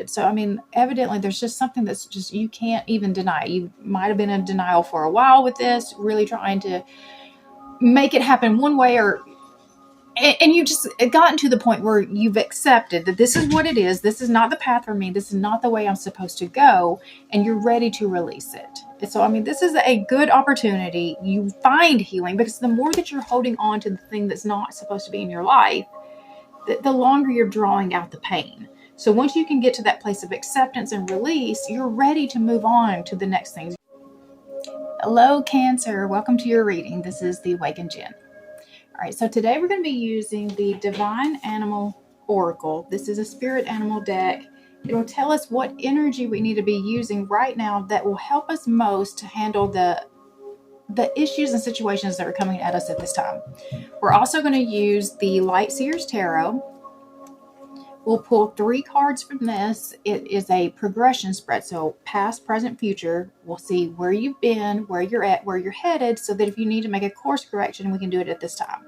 So, I mean, evidently there's just something that's just, you can't even deny. You might have been in denial for a while with this, really trying to make it happen one way, and you just gotten to the point where you've accepted that this is what it is. This is not the path for me. This is not the way I'm supposed to go. And you're ready to release it. And so, I mean, this is a good opportunity. You find healing, because the more that you're holding on to the thing that's not supposed to be in your life, the longer you're drawing out the pain. So once you can get to that place of acceptance and release, you're ready to move on to the next things. Hello, Cancer. Welcome to your reading. This is the Awakened Jen. All right, so today we're going to be using the Divine Animal Oracle. This is a spirit animal deck. It will tell us what energy we need to be using right now that will help us most to handle the issues and situations that are coming at us at this time. We're also going to use the Light Seers Tarot. We'll pull 3 cards from this. It is a progression spread, so past, present, future. We'll see where you've been, where you're at, where you're headed, so that if you need to make a course correction, we can do it at this time.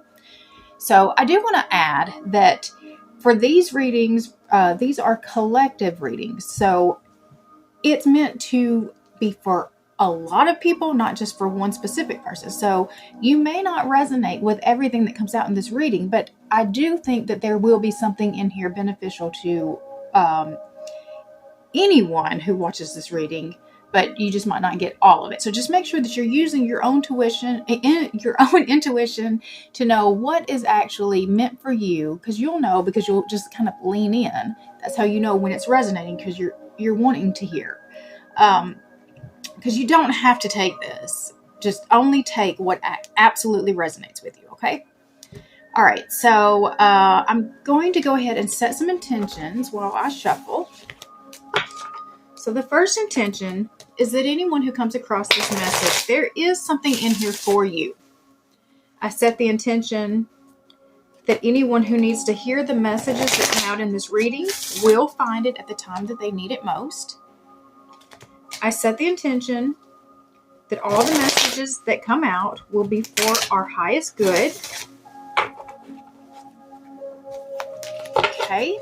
So I do want to add that for these readings, these are collective readings. So it's meant to be for a lot of people, not just for one specific person. So you may not resonate with everything that comes out in this reading, but I do think that there will be something in here beneficial to anyone who watches this reading, but you just might not get all of it. So just make sure that you're using your own intuition to know what is actually meant for you, because you'll know, because you'll just kind of lean in. That's how you know when it's resonating, because you're wanting to hear. Because you don't have to take this. Just only take what absolutely resonates with you, okay? All right, so I'm going to go ahead and set some intentions while I shuffle. So the first intention is that anyone who comes across this message, there is something in here for you. I set the intention that anyone who needs to hear the messages that come out in this reading will find it at the time that they need it most. I set the intention that all the messages that come out will be for our highest good. Okay.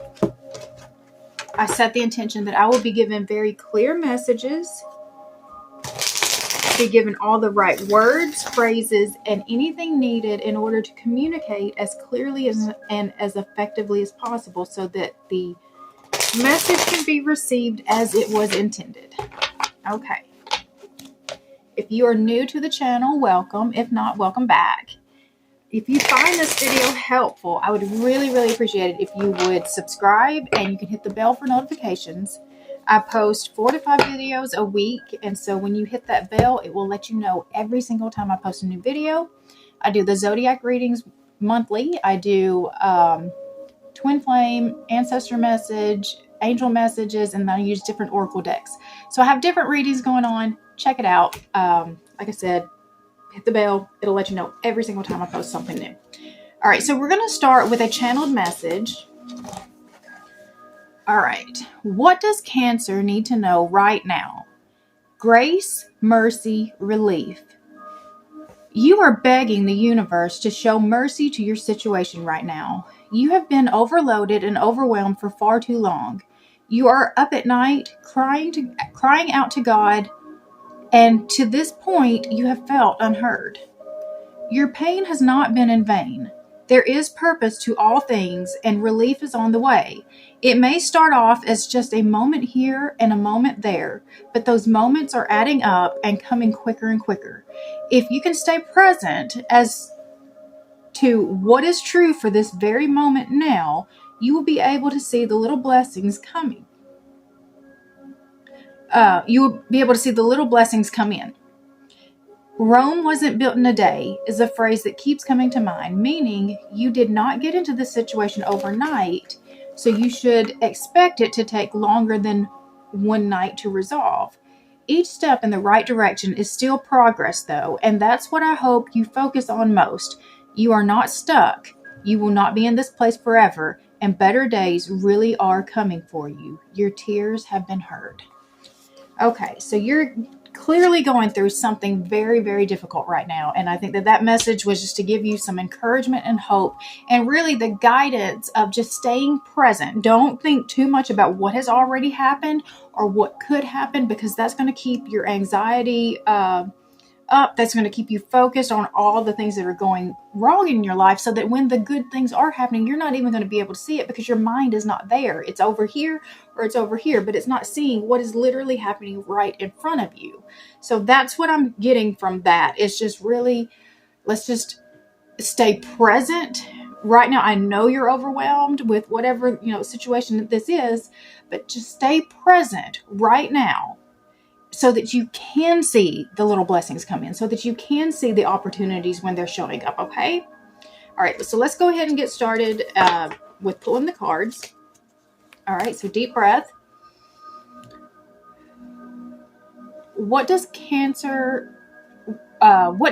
I set the intention that I will be given very clear messages, be given all the right words, phrases, and anything needed in order to communicate as clearly and as effectively as possible, so that the message can be received as it was intended. Okay. If you are new to the channel, welcome. If not, welcome back. If you find this video helpful, I would really, really appreciate it if you would subscribe, and you can hit the bell for notifications. I post 4 to 5 videos a week, and so when you hit that bell, it will let you know every single time I post a new video. I do the zodiac readings monthly. I do twin flame, ancestor message, angel messages, and then I use different oracle decks. So I have different readings going on. Check it out. Like I said, hit the bell. It'll let you know every single time I post something new. All right, so we're going to start with a channeled message. All right, what does Cancer need to know right now? Grace, mercy, relief. You are begging the universe to show mercy to your situation right now. You have been overloaded and overwhelmed for far too long. You are up at night crying out to God, and to this point you have felt unheard. Your pain has not been in vain. There is purpose to all things, and relief is on the way. It may start off as just a moment here and a moment there, but those moments are adding up and coming quicker and quicker. If you can stay present as to what is true for this very moment now, you will be able to see the little blessings coming. You will be able to see the little blessings come in. Rome wasn't built in a day is a phrase that keeps coming to mind, meaning you did not get into this situation overnight, so you should expect it to take longer than one night to resolve. Each step in the right direction is still progress, though, and that's what I hope you focus on most. You are not stuck. You will not be in this place forever, and better days really are coming for you. Your tears have been heard. Okay, so you're clearly going through something very, very difficult right now. And I think that message was just to give you some encouragement and hope, and really the guidance of just staying present. Don't think too much about what has already happened or what could happen, because that's going to keep your anxiety up. That's going to keep you focused on all the things that are going wrong in your life, so that when the good things are happening, you're not even going to be able to see it, because your mind is not there. It's over here or it's over here, but it's not seeing what is literally happening right in front of you. So that's what I'm getting from that. It's just really, let's just stay present. Right now, I know you're overwhelmed with whatever, situation that this is, but just stay present right now, so that you can see the little blessings come in, so that you can see the opportunities when they're showing up, okay? All right, so let's go ahead and get started with pulling the cards. All right, so deep breath. What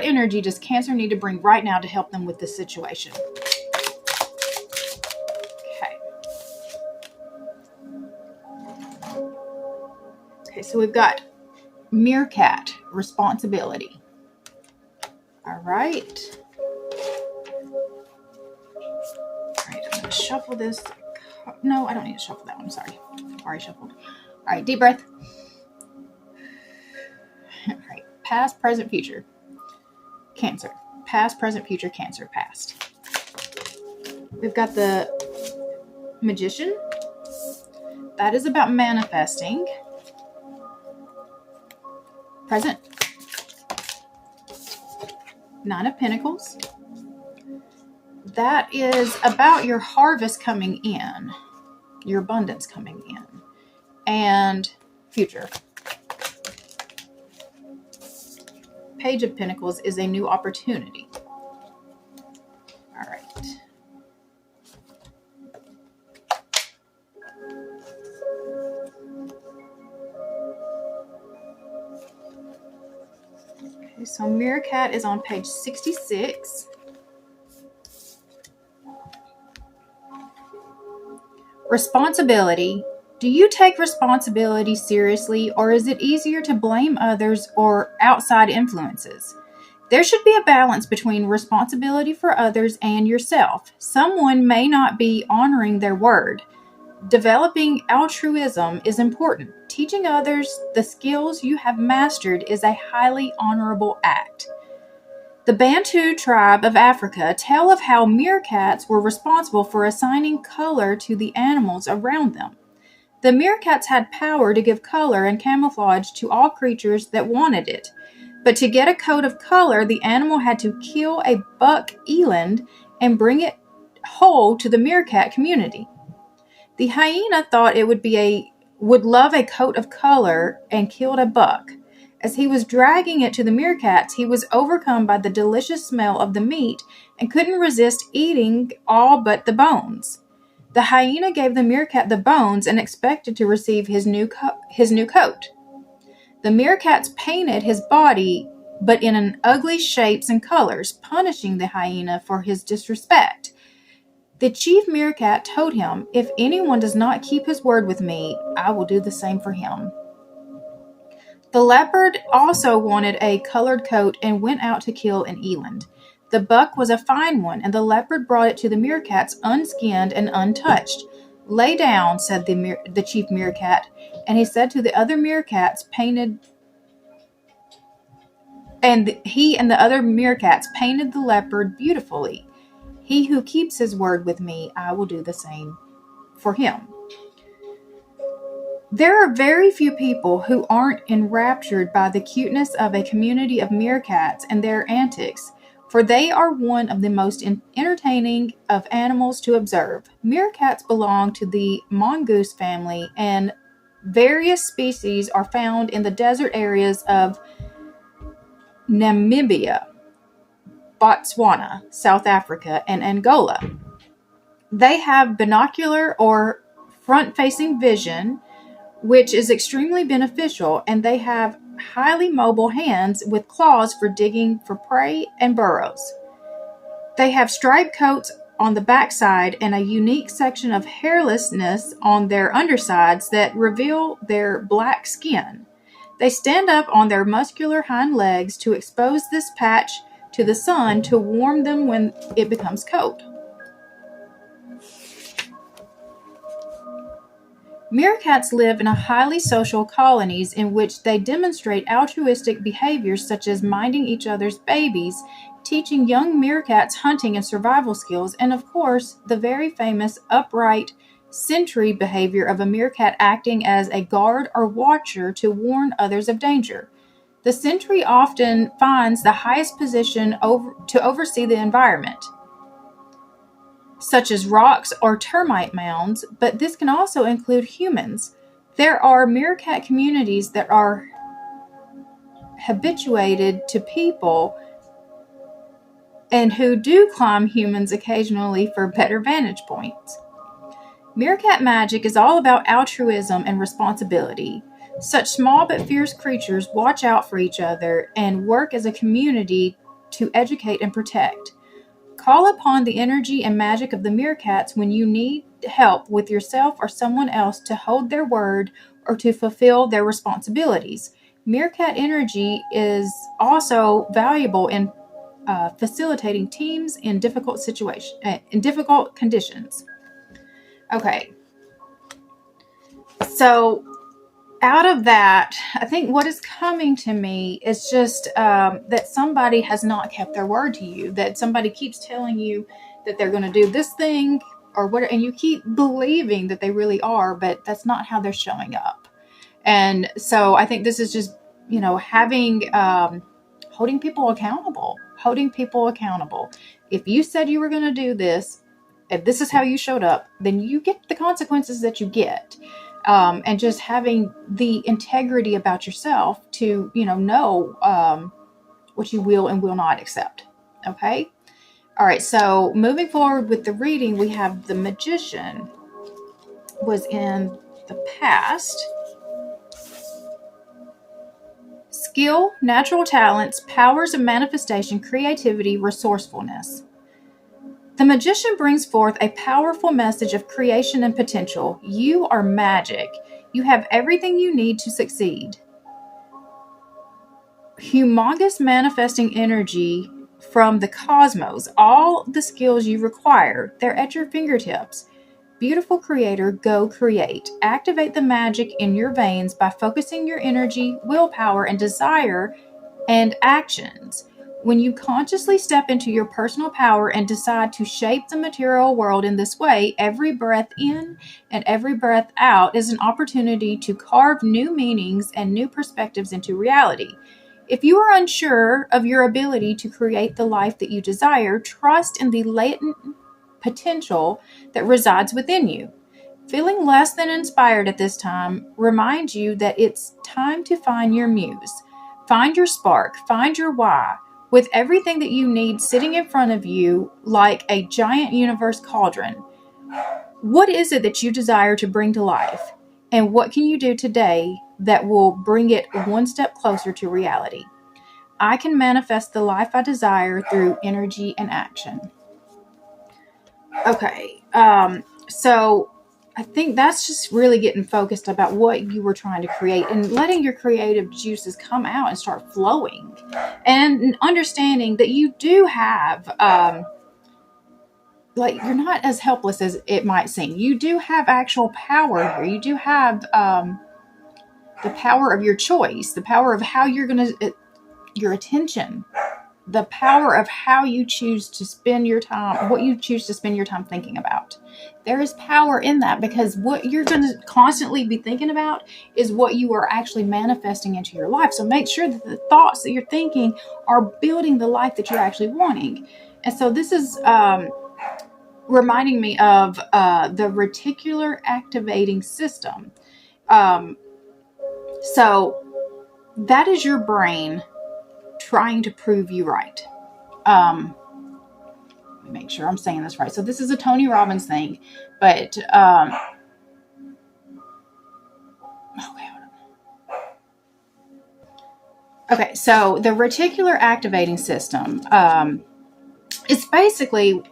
energy does Cancer need to bring right now to help them with this situation? Okay, so we've got Meerkat, responsibility. All right. I'm going to shuffle this. No, I don't need to shuffle that one. Sorry. I've already shuffled. All right, deep breath. All right, past, present, future. Cancer. Past, present, future, Cancer, past. We've got the Magician. That is about manifesting. Present. Nine of Pentacles. That is about your harvest coming in, your abundance coming in. And future. Page of Pentacles is a new opportunity. All right. Okay, so Meerkat is on page 66. Responsibility. Do you take responsibility seriously, or is it easier to blame others or outside influences? There should be a balance between responsibility for others and yourself. Someone may not be honoring their word. Developing altruism is important. Teaching others the skills you have mastered is a highly honorable act. The Bantu tribe of Africa tell of how meerkats were responsible for assigning color to the animals around them. The meerkats had power to give color and camouflage to all creatures that wanted it. But to get a coat of color, the animal had to kill a buck eland and bring it whole to the meerkat community. The hyena thought it would love a coat of color and killed a buck. As he was dragging it to the meerkats, he was overcome by the delicious smell of the meat and couldn't resist eating all but the bones. The hyena gave the meerkat the bones and expected to receive his new coat. The meerkats painted his body, but in ugly shapes and colors, punishing the hyena for his disrespect. The chief meerkat told him, "If anyone does not keep his word with me, I will do the same for him." The leopard also wanted a colored coat and went out to kill an eland. The buck was a fine one, and the leopard brought it to the meerkats unskinned and untouched. "Lay down," said the chief meerkat, and he said to the other meerkats painted the other meerkats painted the leopard beautifully. "He who keeps his word with me, I will do the same for him." There are very few people who aren't enraptured by the cuteness of a community of meerkats and their antics, for they are one of the most entertaining of animals to observe. Meerkats belong to the mongoose family, and various species are found in the desert areas of Namibia, Botswana, South Africa, and Angola. They have binocular or front-facing vision, which is extremely beneficial, and they have highly mobile hands with claws for digging for prey and burrows. They have striped coats on the backside and a unique section of hairlessness on their undersides that reveal their black skin. They stand up on their muscular hind legs to expose this patch to the sun to warm them when it becomes cold. Meerkats live in highly social colonies in which they demonstrate altruistic behaviors such as minding each other's babies, teaching young meerkats hunting and survival skills, and of course, the very famous upright sentry behavior of a meerkat acting as a guard or watcher to warn others of danger. The sentry often finds the highest position to oversee the environment, such as rocks or termite mounds, but this can also include humans. There are meerkat communities that are habituated to people and who do climb humans occasionally for better vantage points. Meerkat magic is all about altruism and responsibility. Such small but fierce creatures watch out for each other and work as a community to educate and protect. Call upon the energy and magic of the meerkats when you need help with yourself or someone else to hold their word or to fulfill their responsibilities. Meerkat energy is also valuable in facilitating teams in difficult conditions. Okay. So out of that, I think what is coming to me is just that somebody has not kept their word to you, that somebody keeps telling you that they're going to do this thing or what, and you keep believing that they really are, but that's not how they're showing up. And so I think this is just, having, holding people accountable. If you said you were going to do this, if this is how you showed up, then you get the consequences that you get. And just having the integrity about yourself to, know what you will and will not accept. Okay? All right, so moving forward with the reading, we have the Magician was in the past. Skill, natural talents, powers of manifestation, creativity, resourcefulness. The Magician brings forth a powerful message of creation and potential. You are magic. You have everything you need to succeed. Humongous manifesting energy from the cosmos. All the skills you require, they're at your fingertips. Beautiful creator, go create. Activate the magic in your veins by focusing your energy, willpower, and desire and actions. When you consciously step into your personal power and decide to shape the material world in this way, every breath in and every breath out is an opportunity to carve new meanings and new perspectives into reality. If you are unsure of your ability to create the life that you desire, trust in the latent potential that resides within you. Feeling less than inspired at this time reminds you that it's time to find your muse. Find your spark, find your why. With everything that you need sitting in front of you like a giant universe cauldron, what is it that you desire to bring to life? And what can you do today that will bring it one step closer to reality? I can manifest the life I desire through energy and action. Okay, so I think that's just really getting focused about what you were trying to create and letting your creative juices come out and start flowing, and understanding that you do have, you're not as helpless as it might seem. You do have actual power here. You do have the power of your choice, the power of how you're going to, your attention, the power of how you choose to spend your time, what you choose to spend your time thinking about. There is power in that, because what you're going to constantly be thinking about is what you are actually manifesting into your life. So make sure that the thoughts that you're thinking are building the life that you're actually wanting. And so this is reminding me of the reticular activating system. So that is your brain trying to prove you right. Let me make sure I'm saying this right. So this is a Tony Robbins thing, but okay, hold on. Okay, so the reticular activating system is basically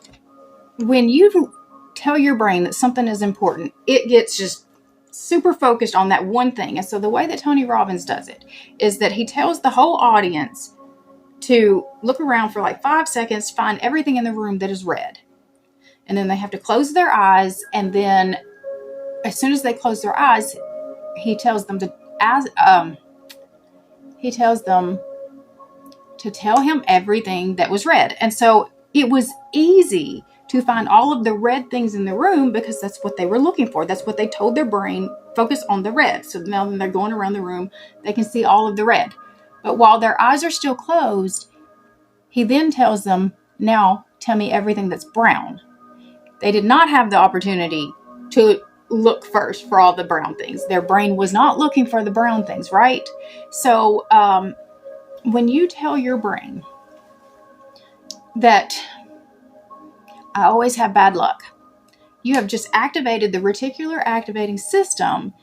when you tell your brain that something is important, it gets just super focused on that one thing. And so the way that Tony Robbins does it is that he tells the whole audience to look around for like 5 seconds, find everything in the room that is red. And then they have to close their eyes. And then as soon as they close their eyes, he tells them to tell him everything that was red. And so it was easy to find all of the red things in the room because that's what they were looking for. That's what they told their brain, focus on the red. So now when they're going around the room, they can see all of the red. But while their eyes are still closed, he then tells them, now tell me everything that's brown. They did not have the opportunity to look first for all the brown things. Their brain was not looking for the brown things, right? So when you tell your brain that I always have bad luck, you have just activated the reticular activating system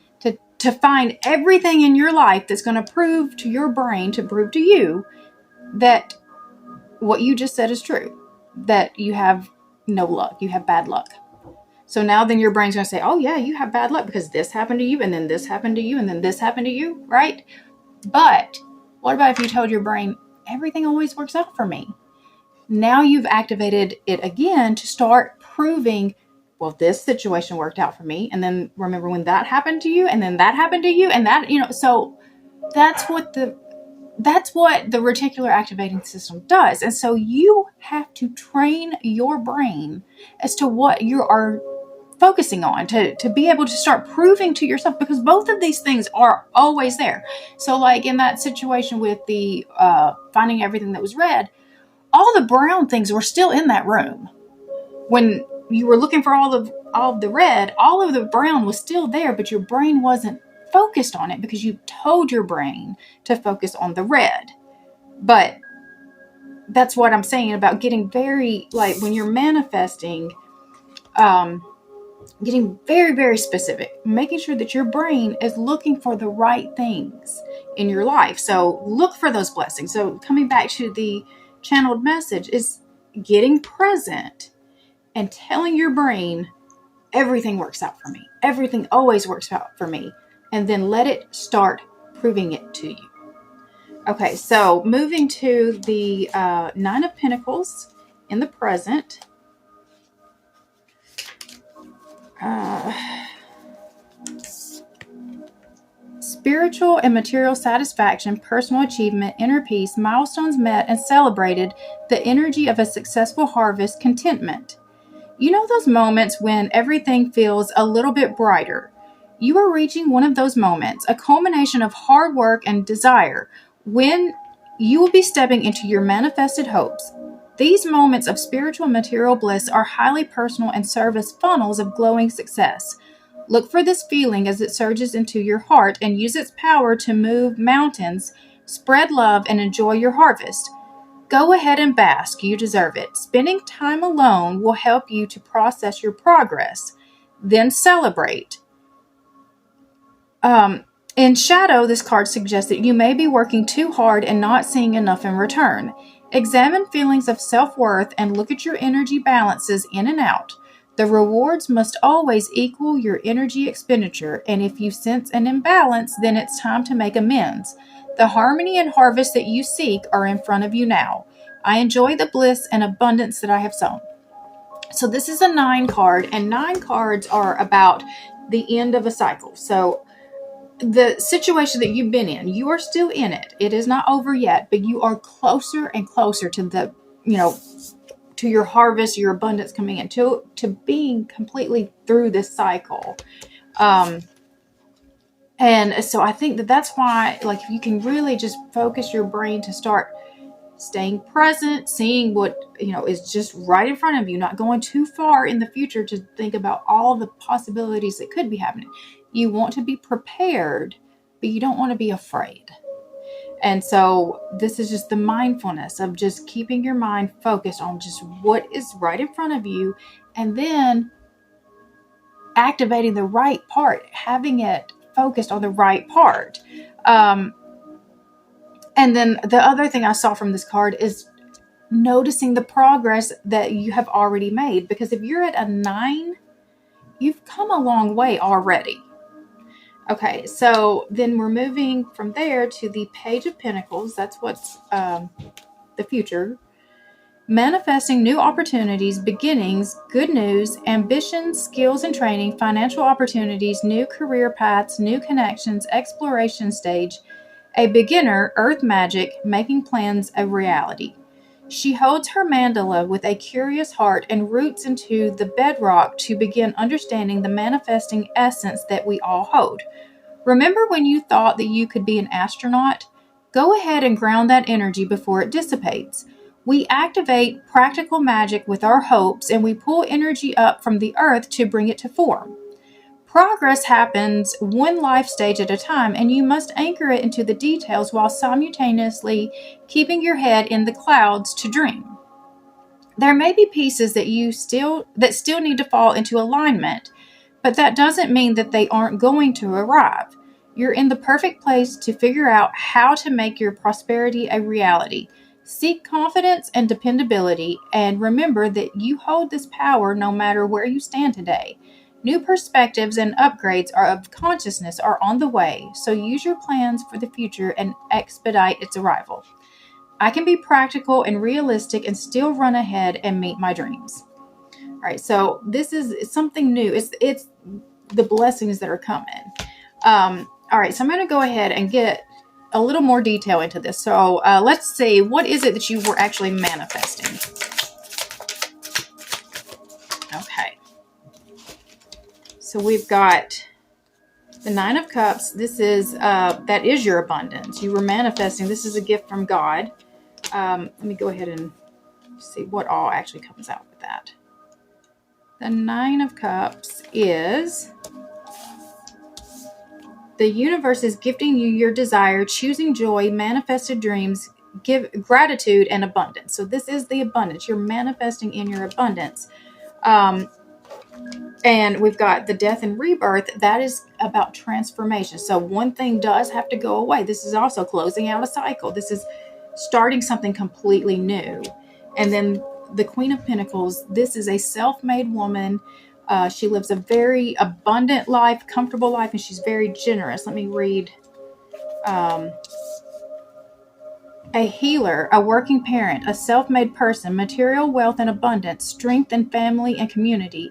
to find everything in your life that's going to prove to your brain, to prove to you that what you just said is true, that you have no luck, you have bad luck. So now then your brain's going to say, oh yeah, you have bad luck because this happened to you, and then this happened to you, and then this happened to you, right? But what about if you told your brain, everything always works out for me? Now you've activated it again to start proving, well, this situation worked out for me. And then remember when that happened to you, and then that happened to you, and that, so that's what the reticular activating system does. And so you have to train your brain as to what you are focusing on to be able to start proving to yourself, because both of these things are always there. So like in that situation with the finding everything that was red, all the brown things were still in that room. When you were looking for all of the red, all of the brown was still there, but your brain wasn't focused on it because you told your brain to focus on the red. But that's what I'm saying about getting very, like when you're manifesting, getting very, very specific, making sure that your brain is looking for the right things in your life. So look for those blessings. So coming back to the channeled message is getting present and telling your brain, everything works out for me. Everything always works out for me. And then let it start proving it to you. Okay, so moving to the Nine of Pentacles in the present. Spiritual and material satisfaction, personal achievement, inner peace, milestones met and celebrated, the energy of a successful harvest, contentment. You know those moments when everything feels a little bit brighter. You are reaching one of those moments, a culmination of hard work and desire, when you will be stepping into your manifested hopes. These moments of spiritual and material bliss are highly personal and serve as funnels of glowing success. Look for this feeling as it surges into your heart and use its power to move mountains, spread love, and enjoy your harvest. Go ahead and bask. You deserve it. Spending time alone will help you to process your progress. Then celebrate. In shadow, this card suggests that you may be working too hard and not seeing enough in return. Examine feelings of self-worth and look at your energy balances in and out. The rewards must always equal your energy expenditure, and if you sense an imbalance, then it's time to make amends. The harmony and harvest that you seek are in front of you now. I enjoy the bliss and abundance that I have sown. So this is a 9 card, and 9 cards are about the end of a cycle. So the situation that you've been in, you are still in it. It is not over yet, but you are closer and closer to the, to your harvest, your abundance coming in, to being completely through this cycle. And so I think that's why, like, if you can really just focus your brain to start staying present, seeing what, is just right in front of you, not going too far in the future to think about all the possibilities that could be happening. You want to be prepared, but you don't want to be afraid. And so this is just the mindfulness of just keeping your mind focused on just what is right in front of you, and then activating the right part, having it focused on the right part. And then the other thing I saw from this card is noticing the progress that you have already made. Because if you're at a 9, you've come a long way already. Okay, so then we're moving from there to the Page of Pentacles. That's what's the future. Manifesting new opportunities, beginnings, good news, ambitions, skills and training, financial opportunities, new career paths, new connections, exploration stage. A beginner, earth magic, making plans a reality. She holds her mandala with a curious heart and roots into the bedrock to begin understanding the manifesting essence that we all hold. Remember when you thought that you could be an astronaut? Go ahead and ground that energy before it dissipates. We activate practical magic with our hopes and we pull energy up from the earth to bring it to form. Progress happens one life stage at a time, and you must anchor it into the details while simultaneously keeping your head in the clouds to dream. There may be pieces that still need to fall into alignment, but that doesn't mean that they aren't going to arrive. You're in the perfect place to figure out how to make your prosperity a reality. Seek confidence and dependability, and remember that you hold this power no matter where you stand today. New perspectives and upgrades of consciousness are on the way, so use your plans for the future and expedite its arrival. I can be practical and realistic and still run ahead and meet my dreams. All right, so this is something new. It's the blessings that are coming. All right, so I'm going to go ahead and get a little more detail into this. So let's see, what is it that you were actually manifesting? Okay. So we've got the Nine of Cups. This is, that is your abundance. You were manifesting. This is a gift from God. Let me go ahead and see what all actually comes out with that. The Nine of Cups is the universe is gifting you your desire, choosing joy, manifested dreams, give gratitude and abundance. So this is the abundance. You're manifesting in your abundance. And we've got the death and rebirth. That is about transformation. So one thing does have to go away. This is also closing out a cycle. This is starting something completely new. And then the Queen of Pentacles. This is a self-made woman. She lives a very abundant life, comfortable life, and she's very generous. Let me read. A healer, a working parent, a self-made person, material wealth and abundance, strength in family and community,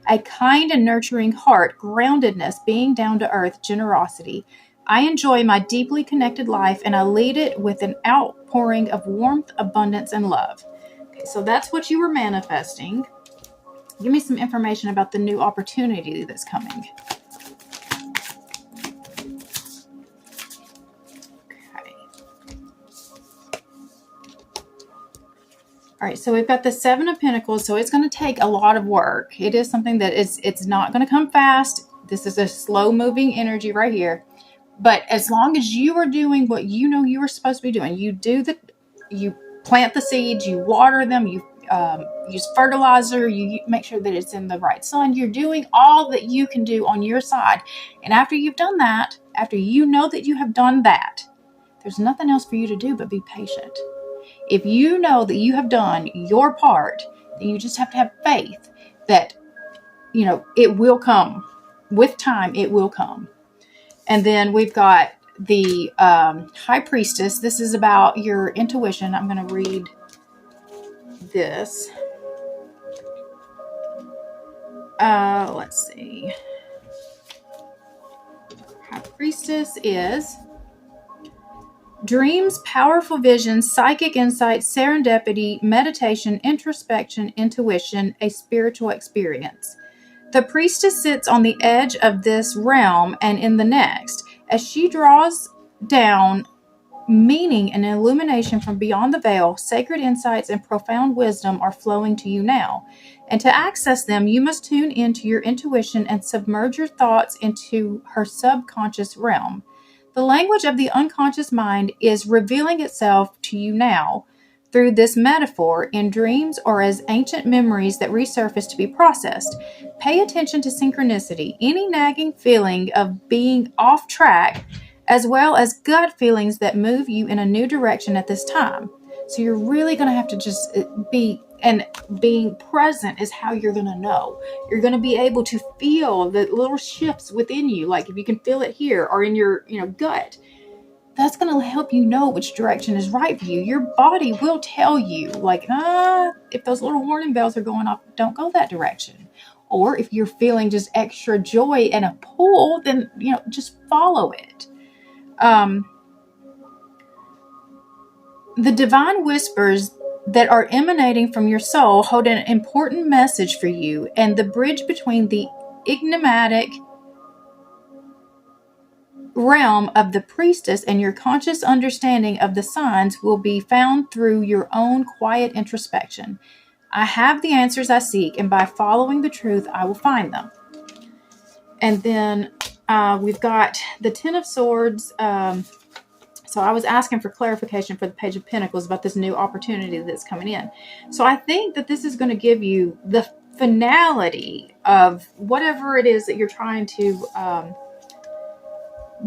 a kind and nurturing heart, groundedness, being down to earth, generosity. I enjoy my deeply connected life and I lead it with an outpouring of warmth, abundance, and love. Okay, so that's what you were manifesting. Give me some information about the new opportunity that's coming. All right, so we've got the Seven of Pentacles, so it's going to take a lot of work. It is something that it's not going to come fast. This is a slow-moving energy right here. But as long as you are doing what you know you are supposed to be doing, you plant the seeds, you water them, you use fertilizer, you make sure that it's in the right sun. You're doing all that you can do on your side. And after you've done that, after you know that you have done that, there's nothing else for you to do but be patient. If you know that you have done your part, then you just have to have faith that, it will come. With time, it will come. And then we've got the High Priestess. This is about your intuition. I'm going to read this. Let's see. High Priestess is dreams, powerful visions, psychic insight, serendipity, meditation, introspection, intuition, a spiritual experience. The priestess sits on the edge of this realm and in the next. As she draws down meaning and illumination from beyond the veil, sacred insights and profound wisdom are flowing to you now. And to access them, you must tune into your intuition and submerge your thoughts into her subconscious realm. The language of the unconscious mind is revealing itself to you now through this metaphor in dreams or as ancient memories that resurface to be processed. Pay attention to synchronicity, any nagging feeling of being off track, as well as gut feelings that move you in a new direction at this time. So you're really going to have to just be And being present is how you're going to know. You're going to be able to feel the little shifts within you. Like if you can feel it here or in your, gut, that's going to help you know which direction is right for you. Your body will tell you, like, if those little warning bells are going off, don't go that direction. Or if you're feeling just extra joy and a pull, then, just follow it. The divine whispers that are emanating from your soul hold an important message for you, and the bridge between the enigmatic realm of the priestess and your conscious understanding of the signs will be found through your own quiet introspection. I have the answers I seek, and by following the truth, I will find them. And then we've got the Ten of Swords. So I was asking for clarification for the Page of Pentacles about this new opportunity that's coming in. So I think that this is going to give you the finality of whatever it is that you're trying to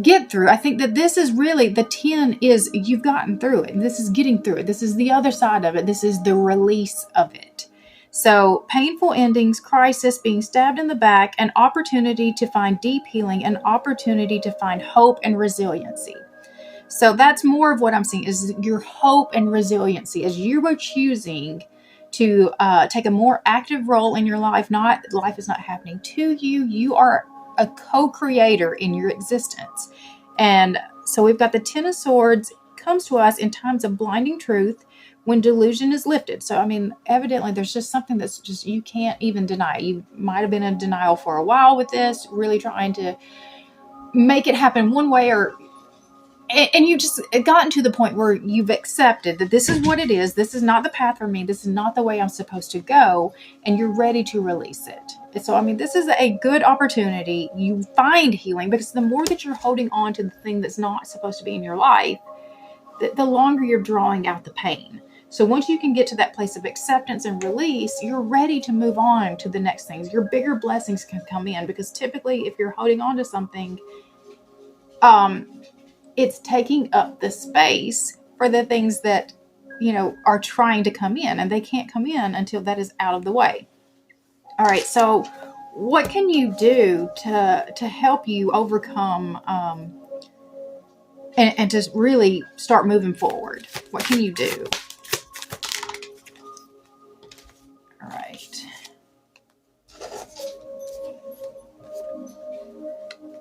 get through. I think that this is really, the 10 is you've gotten through it. And this is getting through it. This is the other side of it. This is the release of it. So painful endings, crisis, being stabbed in the back, an opportunity to find deep healing, an opportunity to find hope and resiliency. So that's more of what I'm seeing is your hope and resiliency as you are choosing to take a more active role in your life. Life is not happening to you. You are a co-creator in your existence. And so we've got the Ten of Swords comes to us in times of blinding truth when delusion is lifted. So, evidently there's just something that's just, you can't even deny. You might have been in denial for a while with this, really trying to make it happen one way and you just gotten to the point where you've accepted that this is what it is. This is not the path for me. This is not the way I'm supposed to go. And you're ready to release it. And so, this is a good opportunity. You find healing because the more that you're holding on to the thing that's not supposed to be in your life, the longer you're drawing out the pain. So once you can get to that place of acceptance and release, you're ready to move on to the next things. Your bigger blessings can come in because typically if you're holding on to something, it's taking up the space for the things that, are trying to come in, and they can't come in until that is out of the way. All right. So what can you do to help you overcome, and to really start moving forward? What can you do? All right.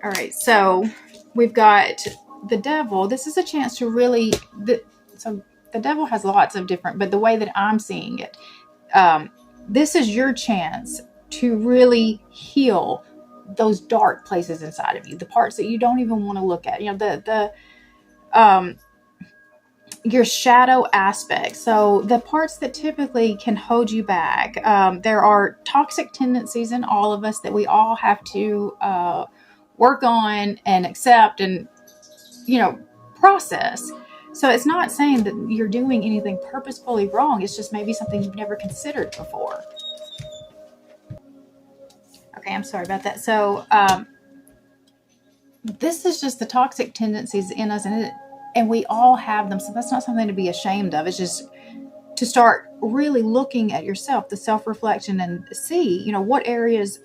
All right. So we've got the Devil. This is a chance to really, so the Devil has lots of different, but the way that I'm seeing it, this is your chance to really heal those dark places inside of you, the parts that you don't even want to look at, your shadow aspects. So the parts that typically can hold you back. There are toxic tendencies in all of us that we all have to work on and accept and process. So it's not saying that you're doing anything purposefully wrong. It's just maybe something you've never considered before. Okay, I'm sorry about that. So this is just the toxic tendencies in us, and we all have them. So that's not something to be ashamed of. It's just to start really looking at yourself, the self-reflection, and see, what areas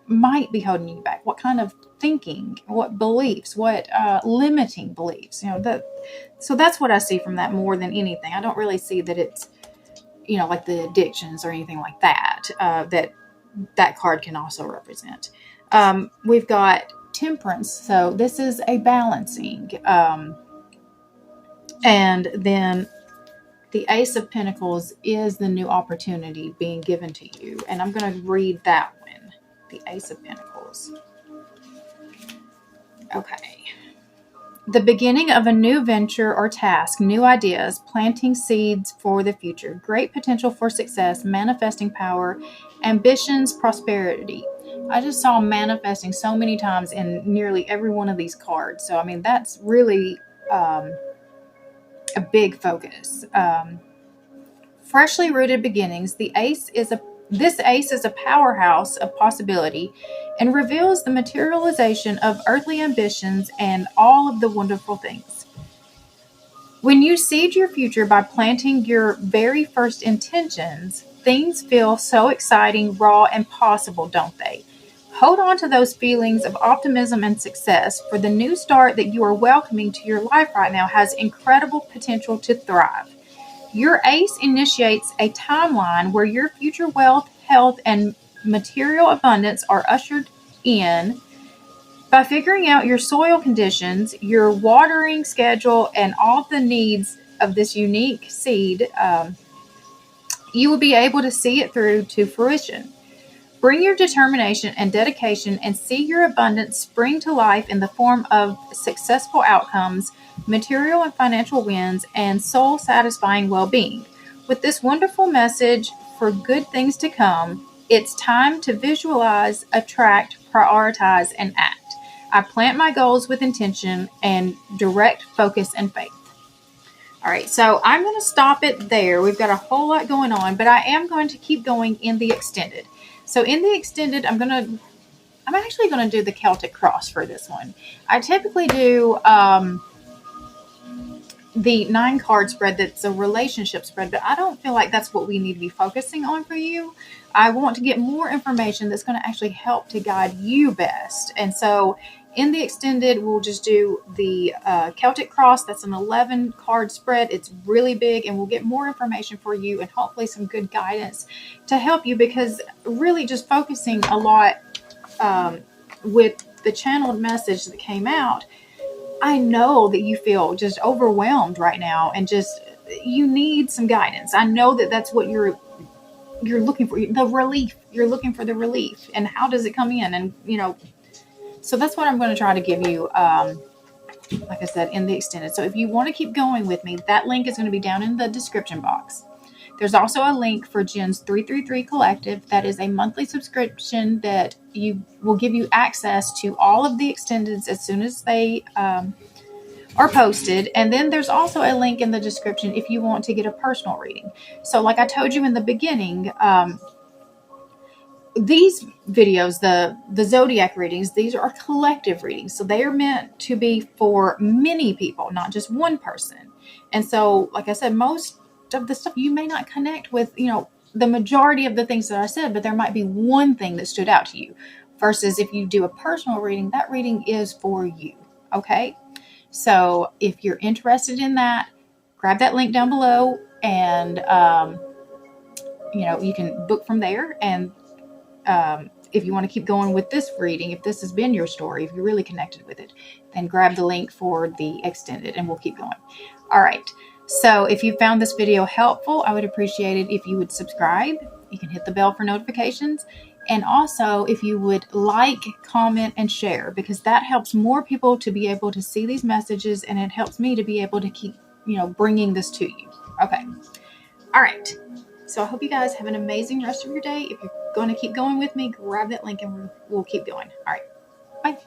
might be holding you back. What kind of thinking, what beliefs, what limiting beliefs, so that's what I see from that more than anything. I don't really see that it's, like the addictions or anything like that, that card can also represent. We've got Temperance. So this is a balancing. And then the Ace of Pentacles is the new opportunity being given to you. And I'm going to read that one. The Ace of Pentacles. Okay. The beginning of a new venture or task, new ideas, planting seeds for the future, great potential for success, manifesting power, ambitions, prosperity. I just saw manifesting so many times in nearly every one of these cards. So, that's really a big focus. Freshly rooted beginnings. This ace is a powerhouse of possibility and reveals the materialization of earthly ambitions and all of the wonderful things. When you seed your future by planting your very first intentions, things feel so exciting, raw, and possible, don't they? Hold on to those feelings of optimism and success, for the new start that you are welcoming to your life right now has incredible potential to thrive. Your ACE initiates a timeline where your future wealth, health, and material abundance are ushered in by figuring out your soil conditions, your watering schedule, and all the needs of this unique seed. You will be able to see it through to fruition. Bring your determination and dedication and see your abundance spring to life in the form of successful outcomes, material and financial wins, and soul satisfying well being. With this wonderful message for good things to come, it's time to visualize, attract, prioritize, and act. I plant my goals with intention and direct focus and faith. All right, so I'm going to stop it there. We've got a whole lot going on, but I am going to keep going in the extended. So in the extended, I'm actually going to do the Celtic cross for this one. I typically do the 9-card spread that's a relationship spread, but I don't feel like that's what we need to be focusing on for you. I want to get more information that's going to actually help to guide you best. And so in the extended, we'll just do the Celtic cross. That's an 11-card spread. It's really big, and we'll get more information for you and hopefully some good guidance to help you, because really just focusing a lot with the channeled message that came out, I know that you feel just overwhelmed right now and just you need some guidance. I know that that's what you're looking for, the relief. You're looking for the relief, and how does it come in? And so that's what I'm going to try to give you, like I said, in the extended. So if you want to keep going with me, that link is going to be down in the description box. There's also a link for Jen's 333 Collective. That is a monthly subscription that will give you access to all of the extendeds as soon as they are posted. And then there's also a link in the description if you want to get a personal reading. So like I told you in the beginning, these videos, the zodiac readings, these are collective readings. So they are meant to be for many people, not just one person. And so, like I said, most of the stuff you may not connect with, the majority of the things that I said, but there might be one thing that stood out to you. Versus if you do a personal reading, that reading is for you. Okay. So if you're interested in that, grab that link down below, and, you can book from there. And if you want to keep going with this reading, if this has been your story, if you're really connected with it, then grab the link for the extended and we'll keep going. All right. So if you found this video helpful, I would appreciate it if you would subscribe. You can hit the bell for notifications. And also if you would like, comment, and share, because that helps more people to be able to see these messages, and it helps me to be able to keep, bringing this to you. Okay. All right. So I hope you guys have an amazing rest of your day. If you're going to keep going with me, grab that link and we'll keep going. All right. Bye.